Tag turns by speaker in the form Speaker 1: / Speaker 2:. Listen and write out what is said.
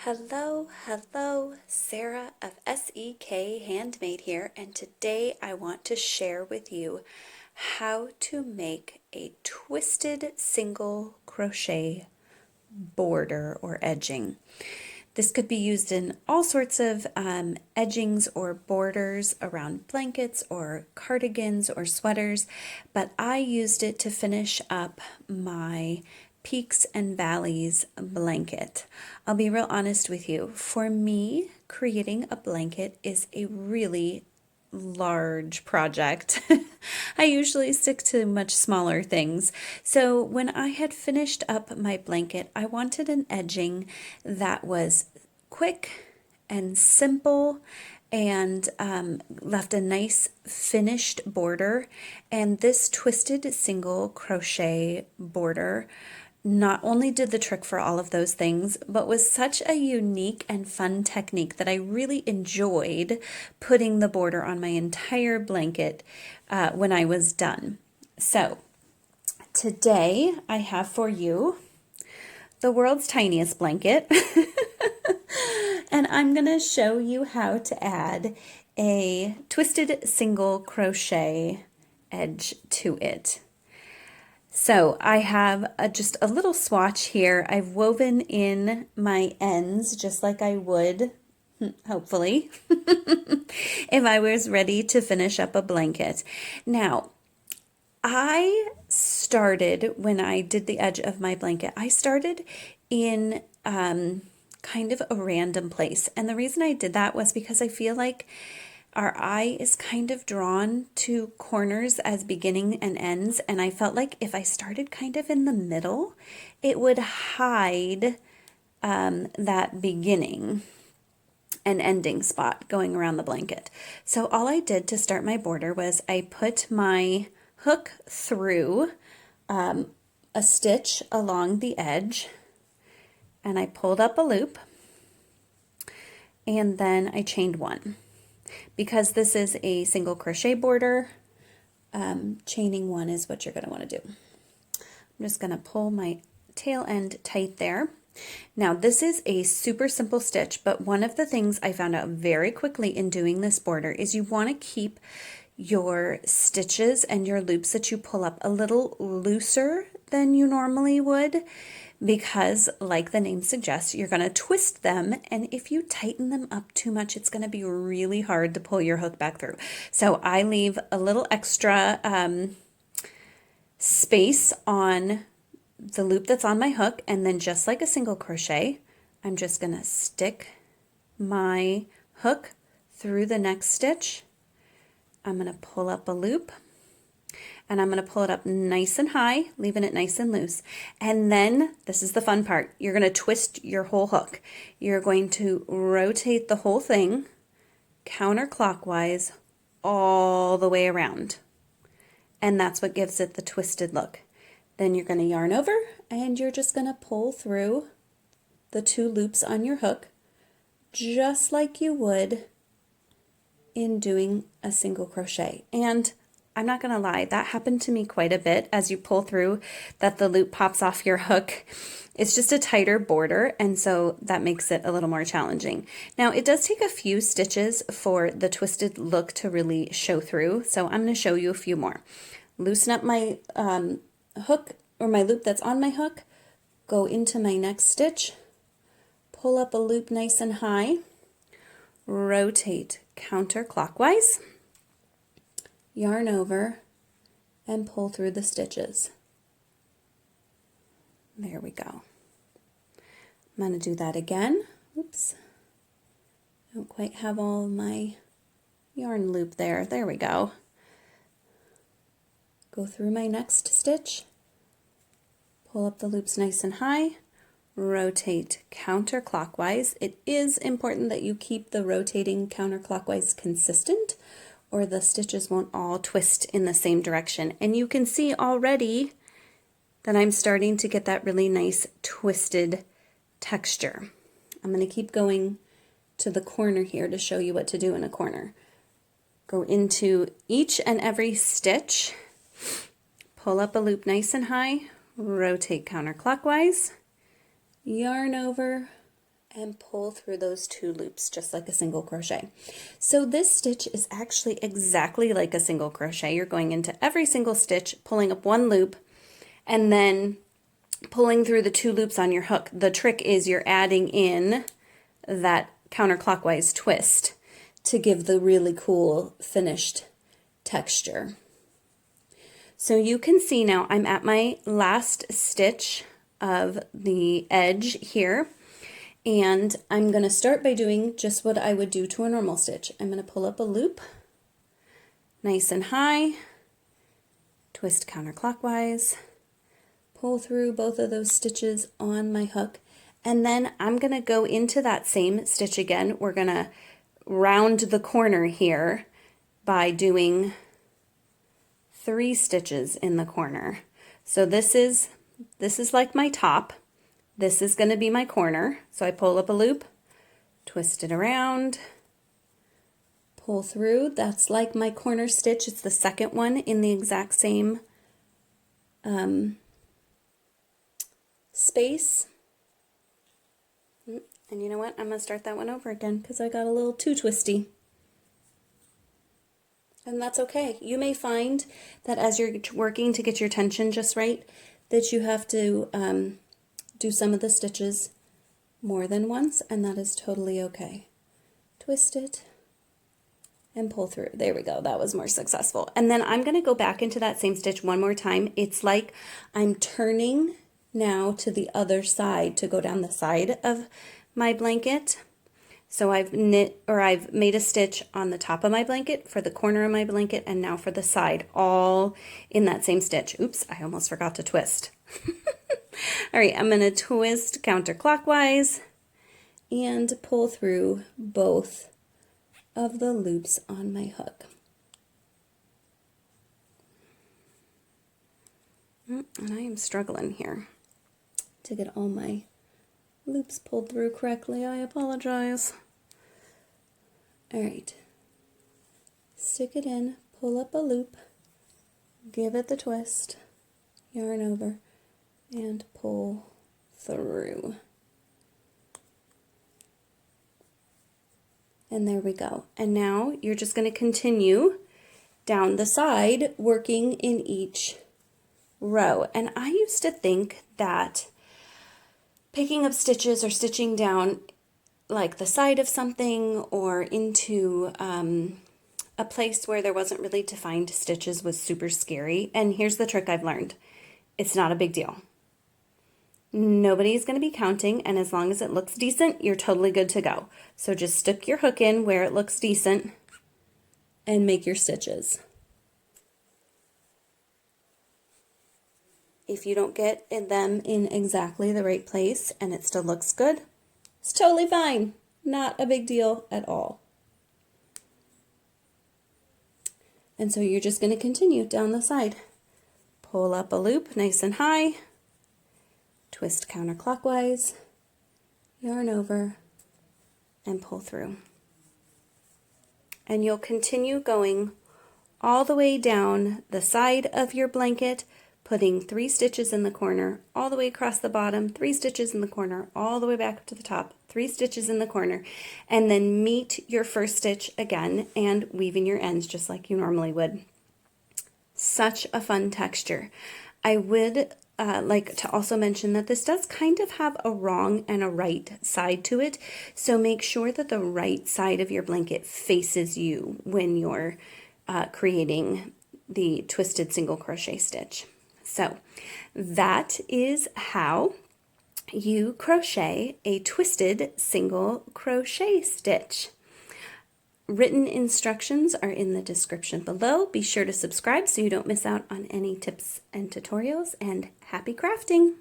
Speaker 1: Hello, Sarah of SEK Handmade here, and today I want to share with you how to make a twisted single crochet border or edging. This could be used in all sorts of edgings or borders around blankets or cardigans or sweaters, but I used it to finish up my Peaks and Valleys blanket. I'll be real honest with you. For me, creating a blanket is a really large project. I usually stick to much smaller things. So when I had finished up my blanket, I wanted an edging that was quick and simple and left a nice finished border. And this twisted single crochet border not only did the trick for all of those things, but was such a unique and fun technique that I really enjoyed putting the border on my entire blanket when I was done. So today I have for you the world's tiniest blanket. And I'm going to show you how to add a twisted single crochet edge to it. So I have just a little swatch here. I've woven in my ends just like I would, hopefully, if I was ready to finish up a blanket. Now, I started, when I did the edge of my blanket, I started in kind of a random place. And the reason I did that was because I feel like our eye is kind of drawn to corners as beginning and ends, and I felt like if I started kind of in the middle, it would hide that beginning and ending spot going around the blanket. So all I did to start my border was I put my hook through a stitch along the edge, and I pulled up a loop, and then I chained one. Because this is a single crochet border, chaining one is what you're going to want to do. I'm just going to pull my tail end tight there. Now this is a super simple stitch, but one of the things I found out very quickly in doing this border is you want to keep your stitches and your loops that you pull up a little looser than you normally would, because like the name suggests, you're going to twist them, and if you tighten them up too much, it's going to be really hard to pull your hook back through. So I leave a little extra space on the loop that's on my hook, and then just like a single crochet, I'm just going to stick my hook through the next stitch. I'm going to pull up a loop, and I'm going to pull it up nice and high, leaving it nice and loose. And then, this is the fun part, you're going to twist your whole hook. You're going to rotate the whole thing counterclockwise all the way around. And that's what gives it the twisted look. Then you're going to yarn over, and you're just going to pull through the two loops on your hook, just like you would in doing a single crochet. And I'm not going to lie, that happened to me quite a bit as you pull through, that the loop pops off your hook. It's just a tighter border, and so that makes it a little more challenging. Now, it does take a few stitches for the twisted look to really show through, so I'm going to show you a few more. Loosen up my hook, or my loop that's on my hook, go into my next stitch, pull up a loop nice and high, rotate counterclockwise, yarn over, and pull through the stitches. There we go. I'm going to do that again. Oops. I don't quite have all my yarn loop there. There we go. Go through my next stitch, pull up the loops nice and high, rotate counterclockwise. It is important that you keep the rotating counterclockwise consistent, or the stitches won't all twist in the same direction. And you can see already that I'm starting to get that really nice twisted texture. I'm going to keep going to the corner here to show you what to do in a corner. Go into each and every stitch, pull up a loop nice and high, rotate counterclockwise, yarn over, and pull through those 2 loops just like a single crochet. So this stitch is actually exactly like a single crochet. You're going into every single stitch, pulling up 1 loop, and then pulling through the 2 loops on your hook. The trick is you're adding in that counterclockwise twist to give the really cool finished texture. So you can see now I'm at my last stitch of the edge here, and I'm going to start by doing just what I would do to a normal stitch. I'm going to pull up a loop nice and high, twist counterclockwise, pull through both of those stitches on my hook, and then I'm going to go into that same stitch again. We're going to round the corner here by doing 3 stitches in the corner. So this is like my top. This is going to be my corner. So I pull up a loop, twist it around, pull through. That's like my corner stitch. It's the second one in the exact same space. And you know what? I'm going to start that one over again because I got a little too twisty. And that's okay. You may find that as you're working to get your tension just right, that you have to do some of the stitches more than once, and that is totally okay. Twist it and pull through. There we go. That was more successful. And then I'm going to go back into that same stitch one more time. It's like I'm turning now to the other side to go down the side of my blanket. So I've made a stitch on the top of my blanket, for the corner of my blanket, and now for the side, all in that same stitch. Oops, I almost forgot to twist. All right, I'm going to twist counterclockwise and pull through both of the loops on my hook. And I am struggling here to get all my loops pulled through correctly. I apologize. All right, stick it in, pull up a loop, give it the twist, yarn over, and pull through. And there we go. And now you're just going to continue down the side, working in each row. And I used to think that picking up stitches or stitching down like the side of something or into a place where there wasn't really defined stitches was super scary. And here's the trick I've learned. It's not a big deal. Nobody's going to be counting, and as long as it looks decent, you're totally good to go. So just stick your hook in where it looks decent and make your stitches. If you don't get them in exactly the right place and it still looks good, it's totally fine. Not a big deal at all. And so you're just going to continue down the side. Pull up a loop nice and high, twist counterclockwise, yarn over, and pull through. And you'll continue going all the way down the side of your blanket, putting 3 stitches in the corner, all the way across the bottom, 3 stitches in the corner, all the way back up to the top, 3 stitches in the corner, and then meet your first stitch again and weave in your ends just like you normally would. Such a fun texture. I would like to also mention that this does kind of have a wrong and a right side to it, so make sure that the right side of your blanket faces you when you're creating the twisted single crochet stitch. So that is how you crochet a twisted single crochet stitch. Written instructions are in the description below. Be sure to subscribe so you don't miss out on any tips and tutorials, and happy crafting!